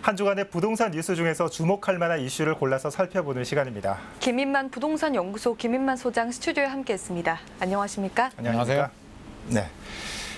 한 주간의 부동산 뉴스 중에서 주목할 만한 이슈를 골라서 살펴보는 시간입니다. 김인만 부동산 연구소 김인만 소장 스튜디오에 함께했습니다. 안녕하십니까? 안녕하세요. 네.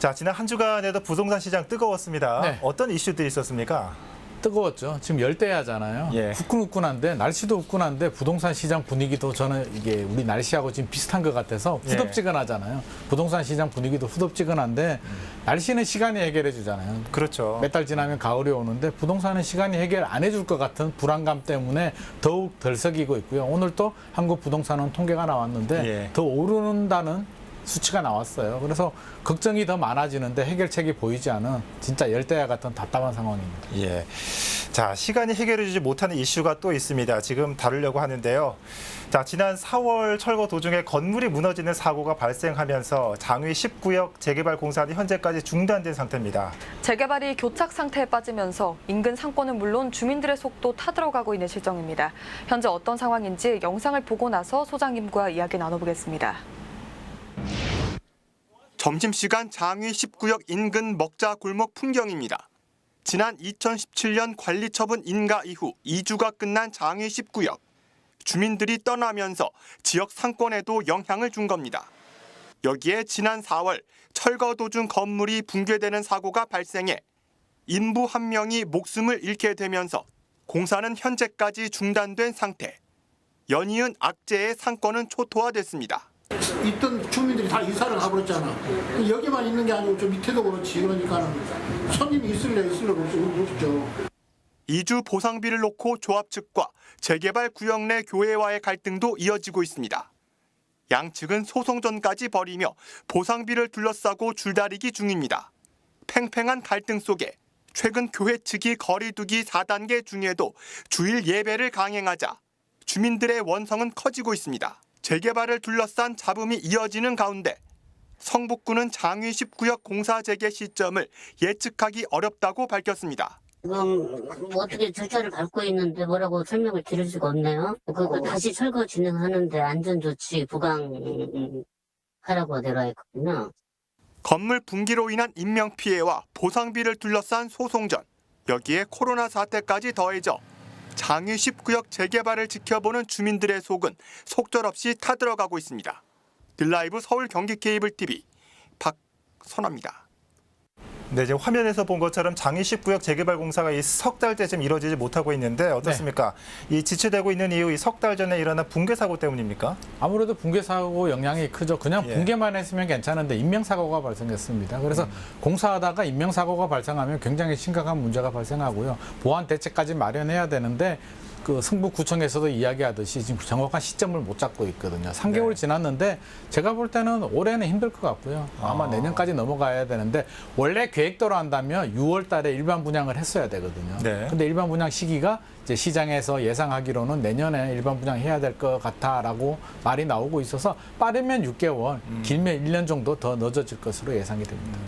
자, 지난 한 주간에도 부동산 시장 뜨거웠습니다. 네. 어떤 이슈들이 있었습니까? 뜨거웠죠. 지금 열대야잖아요. 예. 후끈후끈한데 날씨도 후끈한데 부동산 시장 분위기도 저는 이게 우리 날씨하고 지금 비슷한 것 같아서 후덥지근하잖아요. 부동산 시장 분위기도 후덥지근한데 날씨는 시간이 해결해 주잖아요. 그렇죠. 몇 달 지나면 가을이 오는데 부동산은 시간이 해결 안 해줄 것 같은 불안감 때문에 더욱 덜썩이고 있고요. 오늘 또 한국 부동산원 통계가 나왔는데 예. 더 오른다는 수치가 나왔어요. 그래서 걱정이 더 많아지는데 해결책이 보이지 않은 진짜 열대야 같은 답답한 상황입니다. 예. 자, 시간이 해결해주지 못하는 이슈가 또 있습니다. 지금 다루려고 하는데요. 자, 지난 4월 철거 도중에 건물이 무너지는 사고가 발생하면서 장위 10구역 재개발 공사는 현재까지 중단된 상태입니다. 재개발이 교착 상태에 빠지면서 인근 상권은 물론 주민들의 속도 타들어가고 있는 실정입니다. 현재 어떤 상황인지 영상을 보고 나서 소장님과 이야기 나눠보겠습니다. 점심시간 장위 10구역 인근 먹자 골목 풍경입니다. 지난 2017년 관리처분 인가 이후 2주가 끝난 장위 10구역. 주민들이 떠나면서 지역 상권에도 영향을 준 겁니다. 여기에 지난 4월 철거 도중 건물이 붕괴되는 사고가 발생해 인부 한 명이 목숨을 잃게 되면서 공사는 현재까지 중단된 상태. 연이은 악재의 상권은 초토화됐습니다. 있던 주민들이 다 이사를 가버렸잖아. 여기만 있는 게 아니고 저 밑에도 그렇지. 그러니까는 손님이 있을래 없죠. 이주 보상비를 놓고 조합 측과 재개발 구역 내 교회와의 갈등도 이어지고 있습니다. 양측은 소송전까지 벌이며 보상비를 둘러싸고 줄다리기 중입니다. 팽팽한 갈등 속에 최근 교회 측이 거리두기 4단계 중에도 주일 예배를 강행하자 주민들의 원성은 커지고 있습니다. 재개발을 둘러싼 잡음이 이어지는 가운데 성북구는 장위 10구역 공사 재개 시점을 예측하기 어렵다고 밝혔습니다. 지금 어떻게 절차를 밟고 있는데 뭐라고 설명을 드릴 수가 없네요. 다시 철거 진행하는데 안전조치 부강하라고 내려와 있거든요. 건물 붕괴로 인한 인명피해와 보상비를 둘러싼 소송전, 여기에 코로나 사태까지 더해져 장위 10구역 재개발을 지켜보는 주민들의 속은 속절없이 타들어가고 있습니다. 들라이브 서울 경기 케이블 TV 박선화입니다. 네, 지금 화면에서 본 것처럼 장위 10구역 재개발 공사가 이 석 달째 지금 이루어지지 못하고 있는데 어떻습니까? 이 지체되고 있는 이유 이 석 달 전에 일어난 붕괴 사고 때문입니까? 아무래도 붕괴 사고 영향이 크죠. 그냥 붕괴만 했으면 괜찮은데 인명사고가 발생했습니다. 그래서 공사하다가 인명사고가 발생하면 굉장히 심각한 문제가 발생하고요. 보안 대책까지 마련해야 되는데 그 승북구청에서도 이야기하듯이 지금 정확한 시점을 못 잡고 있거든요. 3개월 지났는데 제가 볼 때는 올해는 힘들 것 같고요. 아마 내년까지 넘어가야 되는데 원래 계획대로 한다면 6월 달에 일반 분양을 했어야 되거든요. 네. 근데 일반 분양 시기가 이제 시장에서 예상하기로는 내년에 일반 분양해야 될 것 같다라고 말이 나오고 있어서 빠르면 6개월, 길면 1년 정도 더 늦어질 것으로 예상이 됩니다.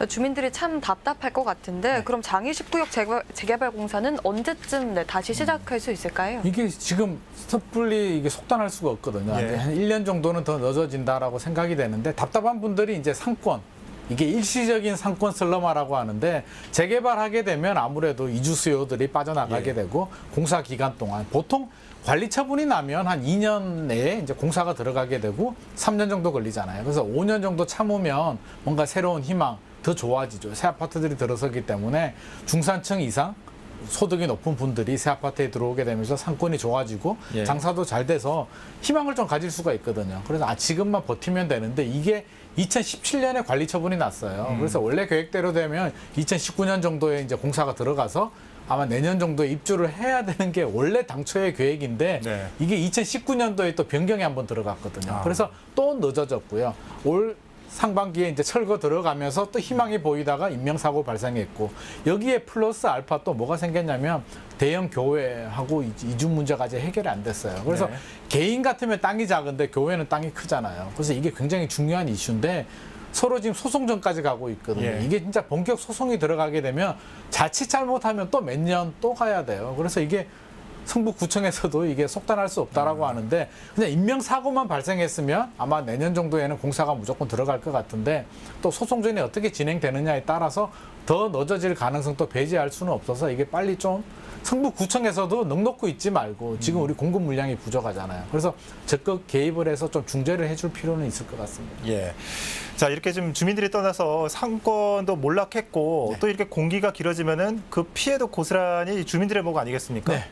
주민들이 참 답답할 것 같은데 그럼 장위 10구역 재개발 공사는 언제쯤 다시 시작할 수 있을까요? 이게 지금 섣불리 이게 속단할 수가 없거든요. 예. 한 1년 정도는 더 늦어진다라고 생각이 되는데 답답한 분들이 이제 상권, 이게 일시적인 상권 슬럼화라고 하는데 재개발하게 되면 아무래도 이주 수요들이 빠져나가게 되고 공사 기간 동안 보통 관리 처분이 나면 한 2년 내에 이제 공사가 들어가게 되고 3년 정도 걸리잖아요. 그래서 5년 정도 참으면 뭔가 새로운 희망, 더 좋아지죠. 새 아파트들이 들어서기 때문에 중산층 이상 소득이 높은 분들이 새 아파트에 들어오게 되면서 상권이 좋아지고 장사도 잘 돼서 희망을 좀 가질 수가 있거든요. 그래서 지금만 버티면 되는데 이게 2017년에 관리 처분이 났어요. 그래서 원래 계획대로 되면 2019년 정도에 이제 공사가 들어가서 아마 내년 정도에 입주를 해야 되는 게 원래 당초의 계획인데 이게 2019년도에 또 변경이 한번 들어갔거든요. 그래서 또 늦어졌고요. 올 상반기에 이제 철거 들어가면서 또 희망이 보이다가 인명사고 발생했고 여기에 플러스 알파 또 뭐가 생겼냐면 대형 교회하고 이주 문제가 아직 해결이 안 됐어요. 그래서 개인 같으면 땅이 작은데 교회는 땅이 크잖아요. 그래서 이게 굉장히 중요한 이슈인데 서로 지금 소송전까지 가고 있거든요. 이게 진짜 본격 소송이 들어가게 되면 자칫 잘못하면 또 몇 년 또 가야 돼요. 그래서 이게 성북구청에서도 이게 속단할 수 없다라고 하는데 그냥 인명사고만 발생했으면 아마 내년 정도에는 공사가 무조건 들어갈 것 같은데 또 소송전이 어떻게 진행되느냐에 따라서 더 늦어질 가능성도 배제할 수는 없어서 이게 빨리 좀 성북구청에서도 넉넉히 있지 말고 지금 우리 공급 물량이 부족하잖아요. 그래서 적극 개입을 해서 좀 중재를 해줄 필요는 있을 것 같습니다. 예. 자, 이렇게 좀 주민들이 떠나서 상권도 몰락했고 네. 또 이렇게 공기가 길어지면은 그 피해도 고스란히 주민들의 목 아니겠습니까? 네.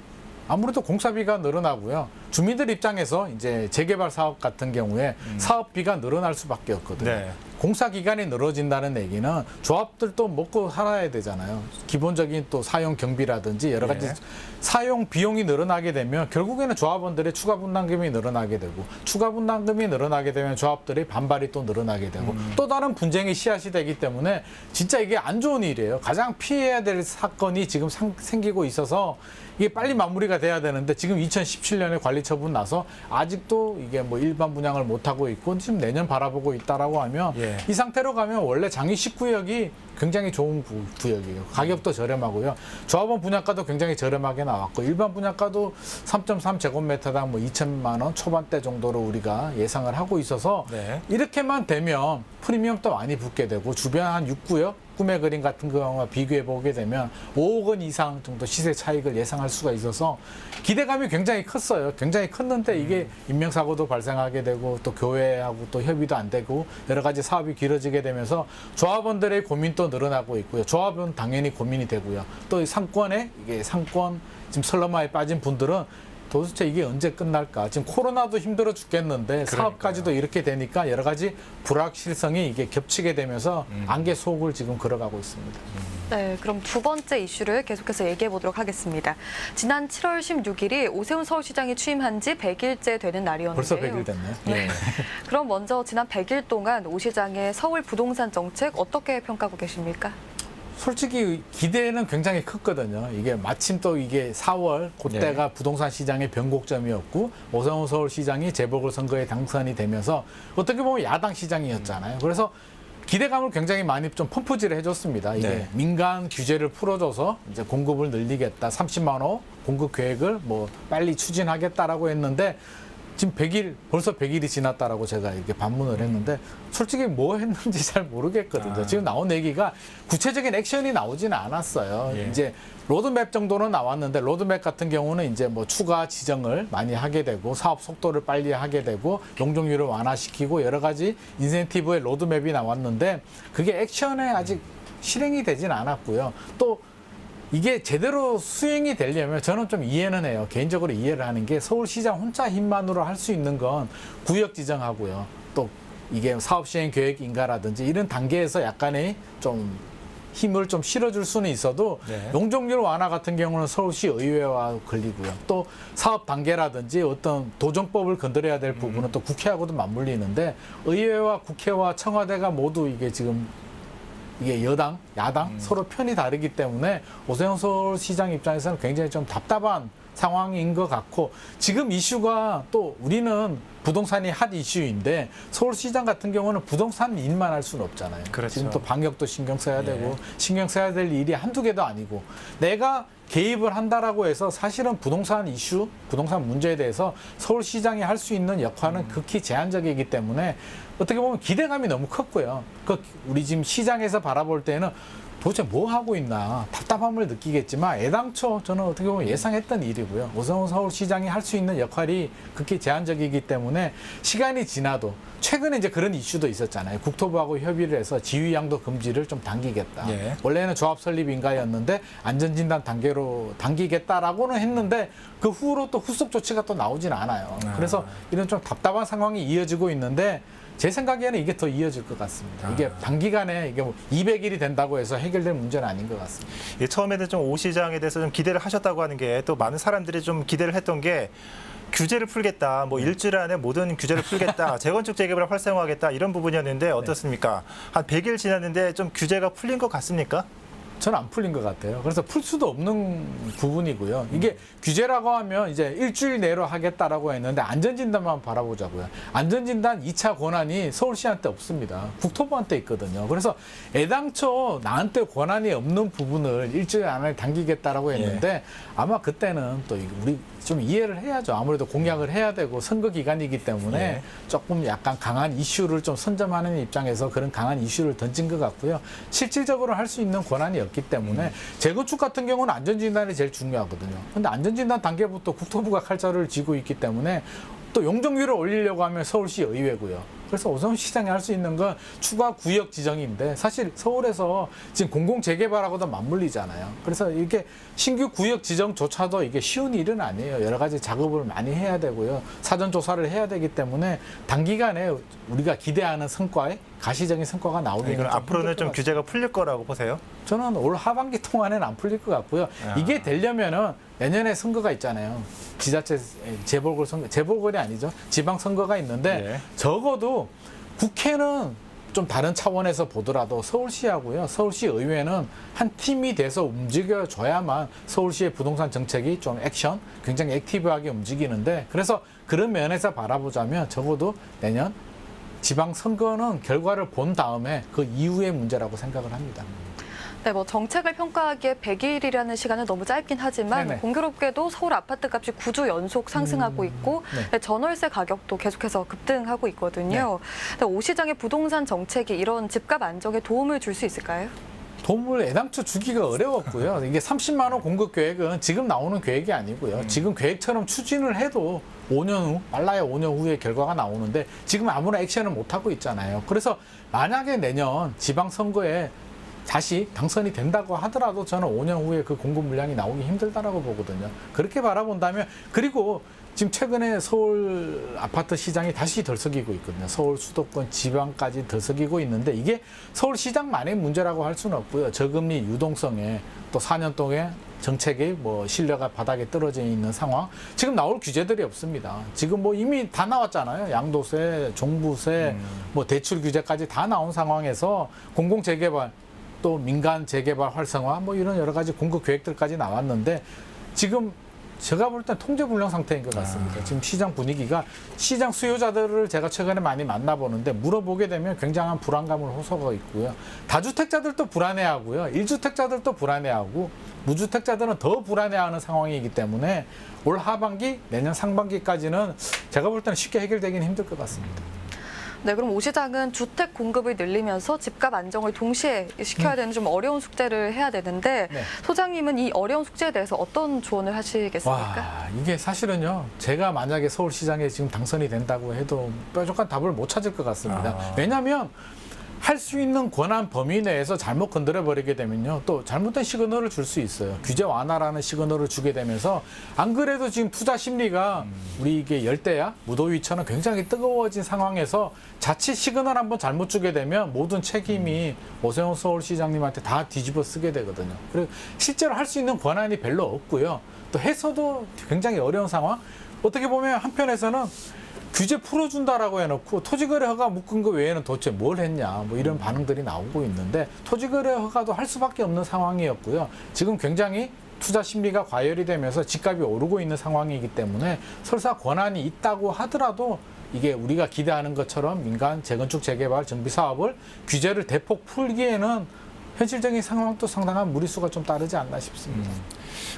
아무래도 공사비가 늘어나고요. 주민들 입장에서 이제 재개발 사업 같은 경우에 사업비가 늘어날 수밖에 없거든요. 네. 공사 기간이 늘어진다는 얘기는 조합들도 먹고 살아야 되잖아요. 기본적인 또 사용 경비라든지 여러 가지 예. 사용 비용이 늘어나게 되면 결국에는 조합원들의 추가 분담금이 늘어나게 되고 추가 분담금이 늘어나게 되면 조합들의 반발이 또 늘어나게 되고 또 다른 분쟁의 씨앗이 되기 때문에 진짜 이게 안 좋은 일이에요. 가장 피해야 될 사건이 지금 생기고 있어서 이게 빨리 마무리가 돼야 되는데 지금 2017년에 관리 처분 나서 아직도 이게 뭐 일반 분양을 못 하고 있고 지금 내년 바라보고 있다라고 하면 예. 이 상태로 가면 원래 장위 19역이 굉장히 좋은 구역이에요. 가격도 저렴하고요. 조합원 분양가도 굉장히 저렴하게 나왔고 일반 분양가도 3.3제곱미터당 뭐 2천만 원 초반대 정도로 우리가 예상을 하고 있어서 네. 이렇게만 되면 프리미엄도 많이 붙게 되고 주변 한 6구역 꿈의 그림 같은 거와 비교해 보게 되면 5억 원 이상 정도 시세 차익을 예상할 수가 있어서 기대감이 굉장히 컸어요. 굉장히 컸는데 이게 인명사고도 발생하게 되고 또 교회하고 또 협의도 안 되고 여러 가지 사업이 길어지게 되면서 조합원들의 고민도 늘어나고 있고요. 조합은 당연히 고민이 되고요. 또 상권에 이게 상권 지금 슬럼화에 빠진 분들은 도대체 이게 언제 끝날까? 지금 코로나도 힘들어 죽겠는데 사업까지도 이렇게 되니까 여러 가지 불확실성이 이게 겹치게 되면서 안개 속을 지금 걸어가고 있습니다. 네, 그럼 두 번째 이슈를 계속해서 얘기해 보도록 하겠습니다. 지난 7월 16일이 오세훈 서울시장이 취임한 지 100일째 되는 날이었는데요. 벌써 100일 됐네요. 네. 그럼 먼저 지난 100일 동안 오 시장의 서울 부동산 정책 어떻게 평가하고 계십니까? 솔직히 기대는 굉장히 컸거든요. 이게 마침 또 이게 4월 그때가 부동산 시장의 변곡점이었고 오세훈 서울시장이 재보궐선거에 당선이 되면서 어떻게 보면 야당 시장이었잖아요. 그래서 기대감을 굉장히 많이 좀 펌프질을 해줬습니다. 이게 네. 민간 규제를 풀어줘서 이제 공급을 늘리겠다. 30만 호 공급 계획을 뭐 빨리 추진하겠다라고 했는데 지금 100일, 벌써 100일이 지났다라고 제가 이렇게 반문을 했는데 솔직히 뭐 했는지 잘 모르겠거든요. 지금 나온 얘기가 구체적인 액션이 나오지는 않았어요. 예. 이제 로드맵 정도는 나왔는데 로드맵 같은 경우는 이제 뭐 추가 지정을 많이 하게 되고 사업 속도를 빨리 하게 되고 용적률을 완화시키고 여러 가지 인센티브의 로드맵이 나왔는데 그게 액션에 아직 실행이 되진 않았고요. 또 이게 제대로 수행이 되려면 저는 좀 이해는 해요. 개인적으로 이해를 하는 게 서울시장 혼자 힘만으로 할 수 있는 건 구역 지정하고요. 또 이게 사업 시행 계획 인가라든지 이런 단계에서 약간의 좀 힘을 좀 실어줄 수는 있어도 네. 용적률 완화 같은 경우는 서울시 의회와 걸리고요. 또 사업 단계라든지 어떤 도정법을 건드려야 될 부분은 또 국회하고도 맞물리는데 의회와 국회와 청와대가 모두 이게 지금 이게 여당, 야당 서로 편이 다르기 때문에 오세훈 서울시장 입장에서는 굉장히 좀 답답한 상황인 것 같고 지금 이슈가 또 우리는 부동산이 핫 이슈인데 서울시장 같은 경우는 부동산 일만 할 수는 없잖아요. 그렇죠. 지금 또 방역도 신경 써야 예. 되고 신경 써야 될 일이 한두 개도 아니고 내가 개입을 한다라고 해서 사실은 부동산 이슈, 부동산 문제에 대해서 서울시장이 할 수 있는 역할은 극히 제한적이기 때문에 어떻게 보면 기대감이 너무 컸고요. 우리 지금 시장에서 바라볼 때는 도대체 뭐 하고 있나 답답함을 느끼겠지만 애당초 저는 어떻게 보면 예상했던 일이고요. 오세훈 서울시장이 할 수 있는 역할이 극히 제한적이기 때문에 시간이 지나도 최근에 이제 그런 이슈도 있었잖아요. 국토부하고 협의를 해서 지휘양도 금지를 좀 당기겠다. 예. 원래는 조합 설립 인가였는데 안전진단 단계로 당기겠다라고는 했는데 그 후로 또 후속 조치가 또 나오진 않아요. 그래서 이런 좀 답답한 상황이 이어지고 있는데 제 생각에는 이게 더 이어질 것 같습니다. 이게 단기간에 이게 뭐 200일이 된다고 해서 해결될 문제는 아닌 것 같습니다. 예, 처음에는 좀 오 시장에 대해서 좀 기대를 하셨다고 하는 게 또 많은 사람들이 좀 기대를 했던 게 규제를 풀겠다, 뭐 일주일 안에 모든 규제를 풀겠다, 재건축 재개발을 활성화하겠다 이런 부분이었는데 어떻습니까? 한 100일 지났는데 좀 규제가 풀린 것 같습니까? 저는 안 풀린 것 같아요. 그래서 풀 수도 없는 부분이고요. 이게 규제라고 하면 이제 일주일 내로 하겠다라고 했는데 안전진단만 바라보자고요. 안전진단 2차 권한이 서울시한테 없습니다. 국토부한테 있거든요. 그래서 애당초 나한테 권한이 없는 부분을 일주일 안에 당기겠다라고 했는데 아마 그때는 또 우리 좀 이해를 해야죠. 아무래도 공약을 해야 되고 선거 기간이기 때문에 조금 약간 강한 이슈를 좀 선점하는 입장에서 그런 강한 이슈를 던진 것 같고요. 실질적으로 할 수 있는 권한이 없기 때문에 재건축 같은 경우는 안전진단이 제일 중요하거든요. 근데 안전진단 단계부터 국토부가 칼자루를 쥐고 있기 때문에 또 용적률을 올리려고 하면 서울시 의회고요. 그래서 오세훈 시장이 할 수 있는 건 추가 구역 지정인데 사실 서울에서 지금 공공재개발하고도 맞물리잖아요. 그래서 이렇게 신규 구역 지정조차도 이게 쉬운 일은 아니에요. 여러 가지 작업을 많이 해야 되고요. 사전 조사를 해야 되기 때문에 단기간에 우리가 기대하는 성과에 가시적인 성과가 나오기는 그럼 앞으로는 좀 힘들 것 규제가 풀릴 거라고 보세요? 저는 올 하반기 동안에는 안 풀릴 것 같고요. 이게 되려면은 내년에 선거가 있잖아요. 지자체 재보궐 선거, 재보궐이 아니죠. 지방 선거가 있는데 예. 적어도 국회는 좀 다른 차원에서 보더라도 서울시하고요. 서울시 의회는 한 팀이 돼서 움직여줘야만 서울시의 부동산 정책이 좀 액션, 굉장히 액티브하게 움직이는데 그래서 그런 면에서 바라보자면 적어도 내년 지방 선거는 결과를 본 다음에 그 이후의 문제라고 생각을 합니다. 네, 뭐 정책을 평가하기에 100일이라는 시간은 너무 짧긴 하지만 네네. 공교롭게도 서울 아파트 값이 9주 연속 상승하고 있고 네. 전월세 가격도 계속해서 급등하고 있거든요. 근데 오 시장의 부동산 정책이 이런 집값 안정에 도움을 줄 수 있을까요? 도움을 애당초 주기가 어려웠고요. 이게 30만 원 공급 계획은 지금 나오는 계획이 아니고요. 지금 계획처럼 추진을 해도 5년 후, 말라야 5년 후에 결과가 나오는데 지금 아무런 액션을 못 하고 있잖아요. 그래서 만약에 내년 지방선거에 다시 당선이 된다고 하더라도 저는 5년 후에 그 공급 물량이 나오기 힘들다라고 보거든요. 그렇게 바라본다면 그리고 지금 최근에 서울 아파트 시장이 다시 들썩이고 있거든요. 서울 수도권 지방까지 들썩이고 있는데 이게 서울 시장만의 문제라고 할 수는 없고요. 저금리 유동성에 또 4년 동안 정책의 뭐 신뢰가 바닥에 떨어져 있는 상황. 지금 나올 규제들이 없습니다. 지금 뭐 이미 다 나왔잖아요. 양도세, 종부세, 뭐 대출 규제까지 다 나온 상황에서 공공재개발 또 민간 재개발 활성화 뭐 이런 여러 가지 공급 계획들까지 나왔는데 지금 제가 볼 땐 통제불능 상태인 것 같습니다. 지금 시장 분위기가 시장 수요자들을 제가 최근에 많이 만나보는데 물어보게 되면 굉장한 불안감을 호소하고 있고요. 다주택자들도 불안해하고요. 1주택자들도 불안해하고 무주택자들은 더 불안해하는 상황이기 때문에 올 하반기 내년 상반기까지는 제가 볼 때는 쉽게 해결되기는 힘들 것 같습니다. 네, 그럼 오 시장은 주택 공급을 늘리면서 집값 안정을 동시에 시켜야 되는 좀 어려운 숙제를 해야 되는데 네. 소장님은 이 어려운 숙제에 대해서 어떤 조언을 하시겠습니까? 와, 이게 사실은요. 제가 만약에 서울시장에 지금 당선이 된다고 해도 뾰족한 답을 못 찾을 것 같습니다. 왜냐하면 할 수 있는 권한 범위 내에서 잘못 건드려 버리게 되면요. 또 잘못된 시그널을 줄 수 있어요. 규제 완화라는 시그널을 주게 되면서 안 그래도 지금 투자 심리가 우리 이게 열대야, 무더위처럼 굉장히 뜨거워진 상황에서 자칫 시그널 한번 잘못 주게 되면 모든 책임이 오세훈 서울시장님한테 다 뒤집어 쓰게 되거든요. 그리고 실제로 할 수 있는 권한이 별로 없고요. 또 해서도 굉장히 어려운 상황. 어떻게 보면 한편에서는 규제 풀어준다라고 해놓고 토지거래 허가 묶은 거 외에는 도대체 뭘 했냐 뭐 이런 반응들이 나오고 있는데 토지거래 허가도 할 수밖에 없는 상황이었고요. 지금 굉장히 투자 심리가 과열이 되면서 집값이 오르고 있는 상황이기 때문에 설사 권한이 있다고 하더라도 이게 우리가 기대하는 것처럼 민간 재건축 재개발 정비 사업을 규제를 대폭 풀기에는 현실적인 상황도 상당한 무리수가 좀 따르지 않나 싶습니다.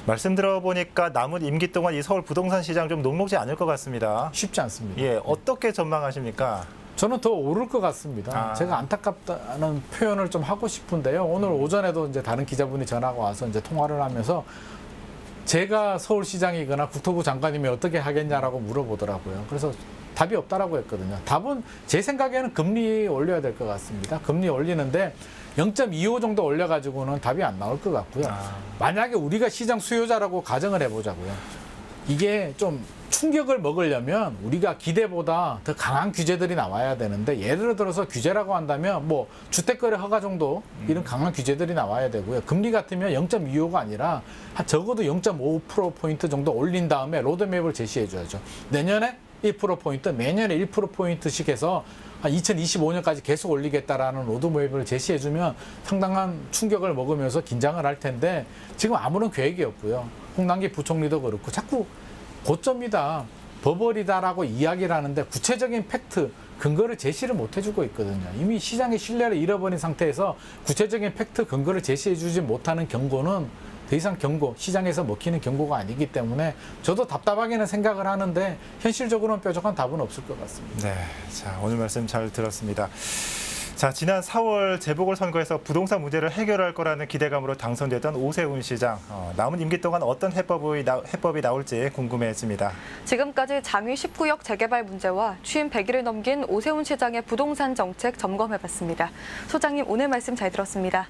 말씀 들어보니까 남은 임기 동안 이 서울 부동산 시장 좀 녹록지 않을 것 같습니다. 쉽지 않습니다. 예, 어떻게 전망하십니까? 저는 더 오를 것 같습니다. 아. 제가 안타깝다는 표현을 좀 하고 싶은데요. 오늘 오전에도 이제 다른 기자분이 전화가 와서 이제 통화를 하면서 제가 서울시장이거나 국토부 장관님이 어떻게 하겠냐라고 물어보더라고요. 그래서 답이 없다라고 했거든요. 답은 제 생각에는 금리 올려야 될 것 같습니다. 금리 올리는데 0.25 정도 올려가지고는 답이 안 나올 것 같고요. 만약에 우리가 시장 수요자라고 가정을 해보자고요. 이게 좀 충격을 먹으려면 우리가 기대보다 더 강한 규제들이 나와야 되는데 예를 들어서 규제라고 한다면 뭐 주택거래 허가 정도 이런 강한 규제들이 나와야 되고요. 금리 같으면 0.25가 아니라 적어도 0.5%포인트 정도 올린 다음에 로드맵을 제시해 줘야죠. 내년에 1%포인트, 매년에 1%포인트씩 해서 한 2025년까지 계속 올리겠다라는 로드맵을 제시해주면 상당한 충격을 먹으면서 긴장을 할 텐데 지금 아무런 계획이 없고요. 홍남기 부총리도 그렇고 자꾸 고점이다, 버블이다라고 이야기를 하는데 구체적인 팩트, 근거를 제시를 못 해주고 있거든요. 이미 시장의 신뢰를 잃어버린 상태에서 구체적인 팩트, 근거를 제시해주지 못하는 경고는 더 이상 경고, 시장에서 먹히는 경고가 아니기 때문에 저도 답답하게는 생각을 하는데 현실적으로는 뾰족한 답은 없을 것 같습니다. 네, 자 오늘 말씀 잘 들었습니다. 자, 지난 4월 재보궐선거에서 부동산 문제를 해결할 거라는 기대감으로 당선됐던 오세훈 시장. 남은 임기 동안 어떤 해법이 나올지 궁금해집니다. 지금까지 장위 19역 재개발 문제와 취임 100일을 넘긴 오세훈 시장의 부동산 정책 점검해봤습니다. 소장님, 오늘 말씀 잘 들었습니다.